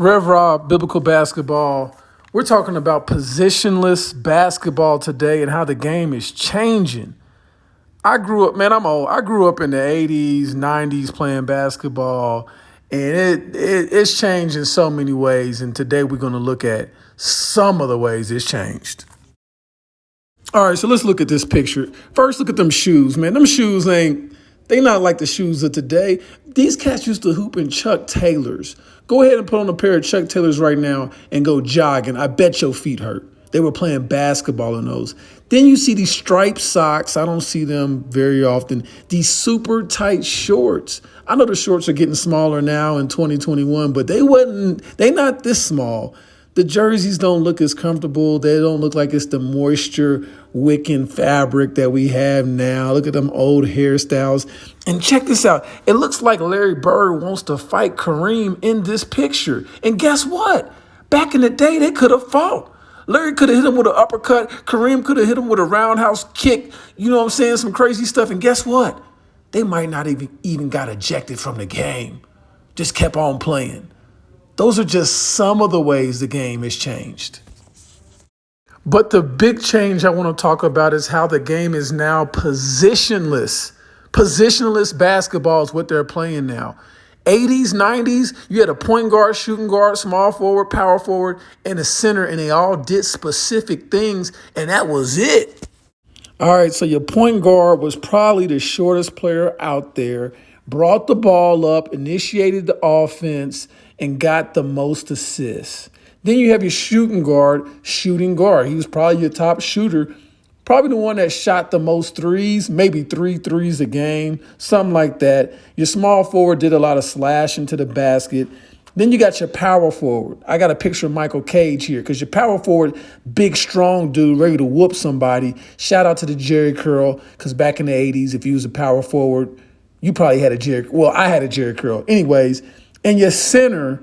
Rev Rob, Biblical Basketball. We're talking about positionless basketball today and how the game is changing. I grew up, man, I'm old. I grew up in the 80s, 90s playing basketball, and it's changed in so many ways. And today we're going to look at some of the ways it's changed. All right, so let's look at this picture. First, look at them shoes, man. Them shoes they not like the shoes of today. These cats used to hoop in Chuck Taylors. Go ahead and put on a pair of Chuck Taylors right now and go jogging. I bet your feet hurt. They were playing basketball in those. Then you see these striped socks. I don't see them very often. These super tight shorts. I know the shorts are getting smaller now in 2021, but they not this small. The jerseys don't look as comfortable. They don't look like it's the moisture wicking fabric that we have now. Look at them old hairstyles. And check this out. It looks like Larry Bird wants to fight Kareem in this picture. And guess what? Back in the day, they could have fought. Larry could have hit him with an uppercut. Kareem could have hit him with a roundhouse kick. You know what I'm saying? Some crazy stuff. And guess what? They might not even got ejected from the game. Just kept on playing. Those are just some of the ways the game has changed. But the big change I want to talk about is how the game is now positionless. Positionless basketball is what they're playing now. 80s, 90s, you had a point guard, shooting guard, small forward, power forward, and a center, and they all did specific things, and that was it. All right, so your point guard was probably the shortest player out there, brought the ball up, initiated the offense, and got the most assists. Then you have your shooting guard. He was probably your top shooter, probably the one that shot the most threes, maybe 3 threes a game, something like that. Your small forward did a lot of slashing to the basket. Then you got your power forward. I got a picture of Michael Cage here because your power forward, big, strong dude, ready to whoop somebody. Shout out to the Jerry curl because back in the 80s, if you was a power forward, you probably had a Jerry. Well, I had a Jerry curl. Anyways, and your center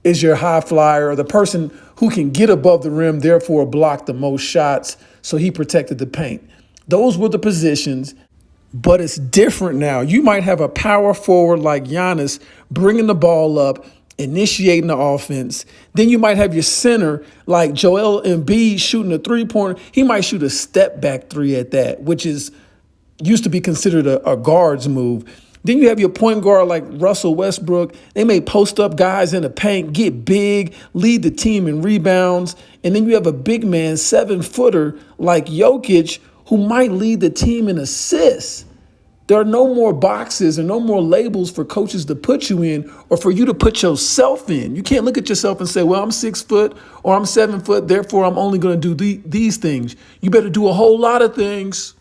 is your high flyer, or the person who can get above the rim, therefore block the most shots, so he protected the paint. Those were the positions, but it's different now. You might have a power forward like Giannis bringing the ball up, initiating the offense. Then you might have your center like Joel Embiid shooting a three-pointer. He might shoot a step-back three at that, which used to be considered a guard's move. Then you have your point guard like Russell Westbrook. They may post up guys in the paint, get big, lead the team in rebounds. And then you have a big man, 7-footer like Jokic, who might lead the team in assists. There are no more boxes and no more labels for coaches to put you in or for you to put yourself in. You can't look at yourself and say, well, I'm 6 foot or I'm 7 foot, therefore I'm only going to do these things. You better do a whole lot of things.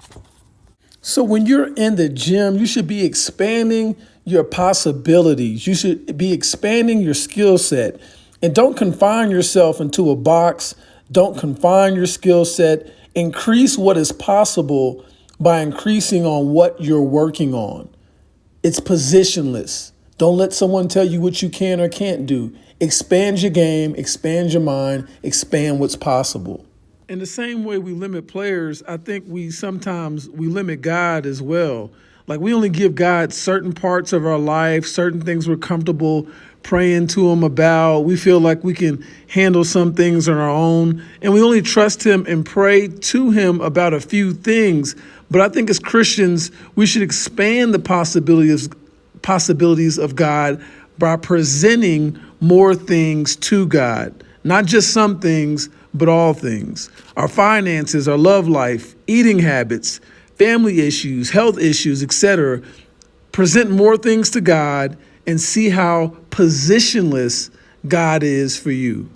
So when you're in the gym, you should be expanding your possibilities. You should be expanding your skill set. And don't confine yourself into a box. Don't confine your skill set. Increase what is possible by increasing on what you're working on. It's positionless. Don't let someone tell you what you can or can't do. Expand your game, expand your mind, expand what's possible. In the same way we limit players, I think we limit God as well. Like we only give God certain parts of our life, certain things we're comfortable praying to him about. We feel like we can handle some things on our own, and we only trust him and pray to him about a few things. But I think as Christians, we should expand the possibilities of God by presenting more things to God, not just some things, but all things. Our finances, our love life, eating habits, family issues, health issues, etc. Present more things to God and see how positionless God is for you.